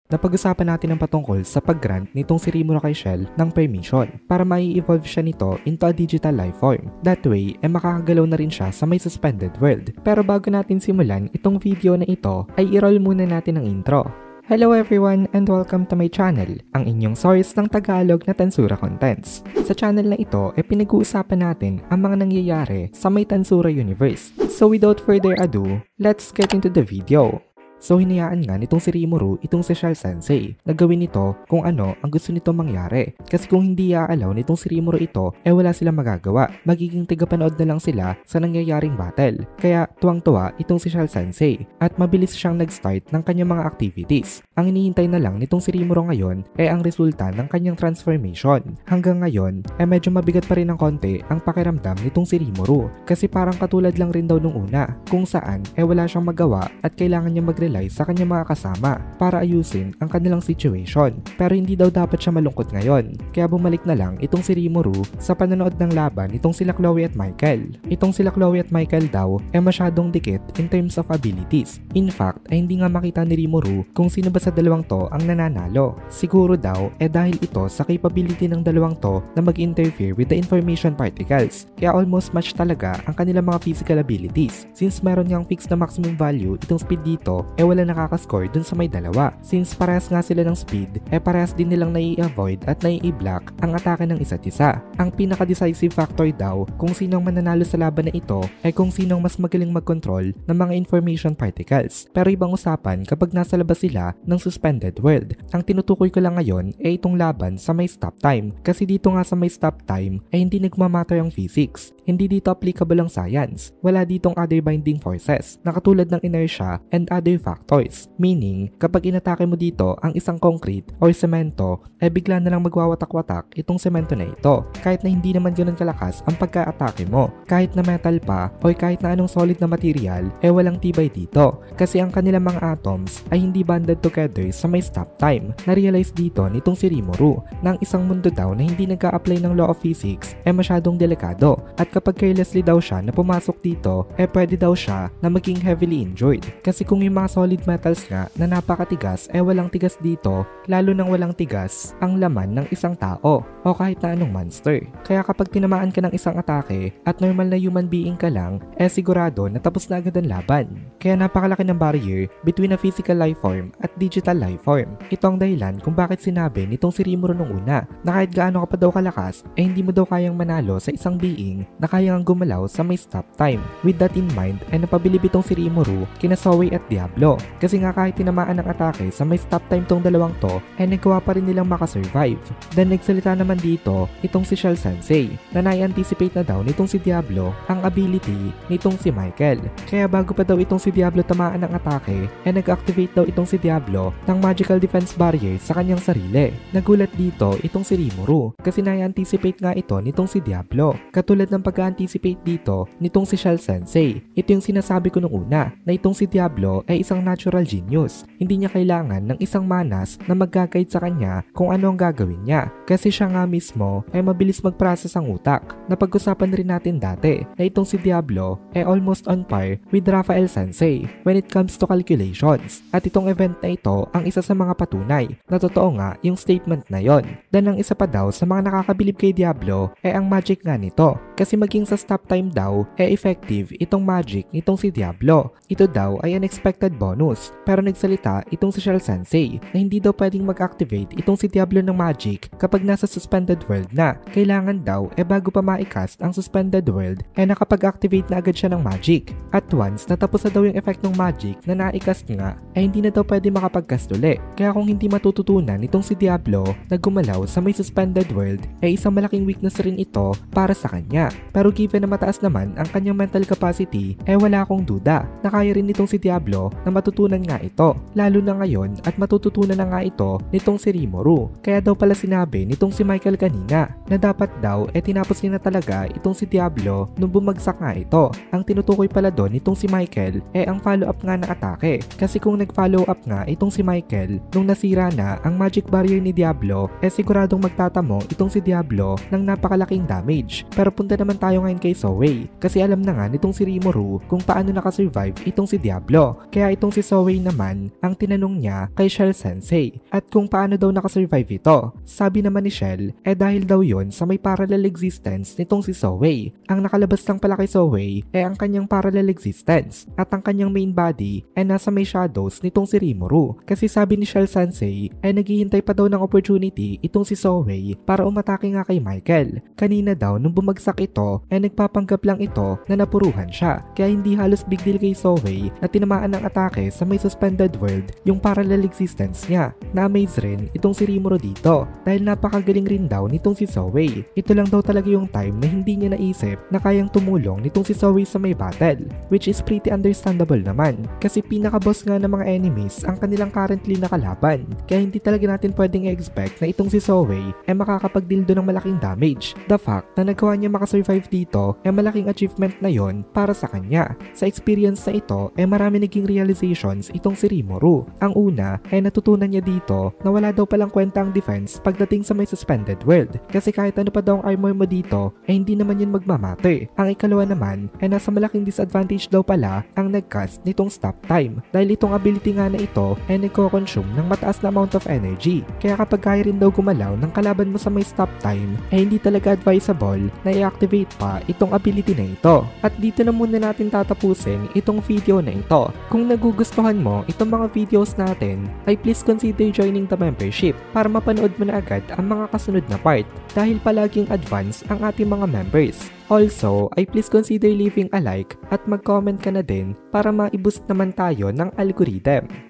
Napag-usapan natin ang patungkol sa pag-grant nitong si Rimuru kay Shell ng permission para mai-evolve siya nito into a digital life form. That way, makakagalaw na rin siya sa may suspended world. Pero bago natin simulan itong video na ito, ay i-roll muna natin ang intro. Hello everyone and welcome to my channel, ang inyong source ng Tagalog na Tensura Contents. Sa channel na ito ay pinag-uusapan natin ang mga nangyayari sa may Tensura universe. So without further ado, let's get into the video. So hinayaan nga nitong si Rimuru itong si Shell Sensei na gawin nito kung ano ang gusto nito mangyari. Kasi kung hindi iaalaw nitong si Rimuru ito, wala silang magagawa. Magiging tagapanood na lang sila sa nangyayaring battle. Kaya tuwang-tuwa itong si Shell Sensei at mabilis siyang nag-start ng kanyang mga activities. Ang hinihintay na lang nitong si Rimuru ngayon ay ang resulta ng kanyang transformation. Hanggang ngayon medyo mabigat pa rin ng konti ang pakiramdam nitong si Rimuru kasi parang katulad lang rin daw nung una kung saan wala siyang magawa at kailangan niya mag-rely sa kanyang mga kasama para ayusin ang kanilang situation. Pero hindi daw dapat siya malungkot ngayon. Kaya bumalik na lang itong si Rimuru sa panonood ng laban itong sila Chloe at Michael. Itong sila Chloe at Michael daw masyadong dikit in terms of abilities. In fact, hindi nga makita ni Rimuru kung sino ba sa dalawang to ang nananalo. Siguro daw dahil ito sa capability ng dalawang to na mag-interfere with the information particles. Kaya almost match talaga ang kanilang mga physical abilities. Since meron niyang fixed na maximum value itong speed dito, wala nakakascore dun sa may dalawa. Since parehas nga sila ng speed, parehas din nilang nai-avoid at nai-block ang atake ng isa't isa. Ang pinaka-decisive factor daw kung sinong mananalo sa laban na ito kung sinong mas magaling mag-control ng mga information particles. Pero ibang usapan kapag nasa labas sila ng suspended world. Ang tinutukoy ko lang ngayon itong laban sa may stop time. Kasi dito nga sa may stop time hindi nagmamatter ang physics. Hindi dito applicable ang science. Wala ditong other binding forces na katulad ng inertia and other factors. Meaning, kapag inatake mo dito ang isang concrete or semento, bigla na lang magwawatak-watak itong semento na ito. Kahit na hindi naman ganoon kalakas ang pagka-atake mo. Kahit na metal pa o kahit na anong solid na material, walang tibay dito. Kasi ang kanilang mga atoms ay hindi banded together sa may stop time. Na-realize dito nitong si Rimuru na ang isang mundo daw na hindi nag-a-apply ng law of physics masyadong delikado. At kapag carelessly daw siya na pumasok dito, pwede daw siya na maging heavily injured. Kasi kung yung mga solid metals nga na napakatigas walang tigas dito, lalo nang walang tigas ang laman ng isang tao o kahit na anong monster. Kaya kapag tinamaan ka ng isang atake at normal na human being ka lang, sigurado na tapos na agad ang laban. Kaya napakalaki ng barrier between a physical life form at digital life form. Ito ang dahilan kung bakit sinabi nitong si Rimuru nung una na kahit gaano ka pa daw kalakas, hindi mo daw kayang manalo sa isang being na kayang gumalaw sa may stop time. With that in mind, napabilib itong si Rimuru kina Zoe at Diablo. Kasi nga kahit tinamaan ng atake sa may stop time tong dalawang to, nagawa pa rin nilang makasurvive. Then nagsalita naman dito itong si Shell Sensei na nai-anticipate na daw nitong si Diablo ang ability nitong si Michael. Kaya bago pa daw itong si Diablo tamaan ng atake, nag-activate daw itong si Diablo ng magical defense barrier sa kanyang sarili. Nagulat dito itong si Rimuru kasi nai-anticipate nga ito nitong si Diablo. Katulad ng pag-anticipate dito nitong si Shell Sensei. Ito yung sinasabi ko nung una na itong si Diablo ay isang natural genius. Hindi niya kailangan ng isang manas na mag-guide sa kanya kung ano ang gagawin niya. Kasi siya nga mismo ay mabilis mag-process ang utak. Napag-usapan rin natin dati na itong si Diablo ay almost on par with Raphael Sensei when it comes to calculations. At itong event na ito ang isa sa mga patunay na totoo nga yung statement na yon. Dan ang isa pa daw sa mga nakakabilib kay Diablo ang magic nga nito. Kasi maging sa stop time daw effective itong magic nitong si Diablo. Ito daw ay unexpected bonus. Pero nagsalita itong si Shell Sensei na hindi daw pwedeng mag-activate itong si Diablo ng magic kapag nasa suspended world na. Kailangan daw bago pa ma-cast ang suspended world nakapag-activate na agad siya ng magic. At once natapos na daw yung effect ng magic na na-cast nga hindi na daw pwede makapag-cast uli. Kaya kung hindi matututunan itong si Diablo na gumalaw sa may suspended world isang malaking weakness rin ito para sa kanya. Pero given na mataas naman ang kanyang mental capacity wala akong duda na kaya rin nitong si Diablo na matutunan nga ito. Lalo na ngayon at matututunan na nga ito nitong si Rimuru. Kaya daw pala sinabi nitong si Michael kanina na dapat daw tinapos niya na talaga itong si Diablo nung bumagsak nga ito. Ang tinutukoy pala doon itong si Michael ang follow-up nga na atake. Kasi kung nag-follow up nga itong si Michael nung nasira na ang magic barrier ni Diablo, siguradong magtatamo itong si Diablo ng napakalaking damage. Pero punta naman tayo ngayon kay Zoe kasi alam na nga nitong si Rimuru kung paano nakasurvive itong si Diablo. Kaya itong si Zoe naman ang tinanong niya kay Shell Sensei at kung paano daw nakasurvive ito. Sabi naman ni Shell dahil daw yon sa may parallel existence nitong si Zoe. Ang nakalabas lang pala kay Zoe ang kanyang parallel existence at ang kanyang main body nasa may shadows nitong si Rimuru. Kasi sabi ni Shell Sensei naghihintay pa daw ng opportunity itong si Zoe para umatake nga kay Michael. Kanina daw nung bumagsak ito nagpapanggap lang ito na napuruhan siya. Kaya hindi halos big deal kay Zoe na tinamaan ng atake sa may suspended world yung parallel existence niya. Na-amaze rin itong si Rimuru dito dahil napakagaling rin daw nitong si Zoe. Ito lang daw talaga yung time na hindi niya naisip na kayang tumulong nitong si Zoe sa may battle, which is pretty understandable naman kasi pinaka-boss nga ng mga enemies ang kanilang currently nakalaban. Kaya hindi talaga natin pwedeng i-expect na itong si Zoe makakapagdildo ng malaking damage. The fact na nagawa niya makasurvive dito malaking achievement na yon para sa kanya. Sa experience na ito marami naging realizations itong si Rimuru. Ang una natutunan niya dito na wala daw palang kwenta ang defense pagdating sa may suspended world kasi kahit ano pa daw ang armor mo dito hindi naman yun magmamatter. Ang ikalawa naman nasa malaking disadvantage daw pala ang nagcast nitong stop time dahil itong ability nga na ito nagko-consume ng mataas na amount of energy. Kaya kapag kaya rin daw gumalaw ng kalaban mo sa may stop time hindi talaga advisable na i-activate pa itong ability na ito. At dito na muna natin tatapusin itong video na ito. Kung nagugustuhan mo itong mga videos natin ay please consider joining the membership para mapanood mo na agad ang mga kasunod na part dahil palaging advance ang ating mga members. Also, ay please consider leaving a like at mag-comment ka na din para ma-boost naman tayo ng algorithm.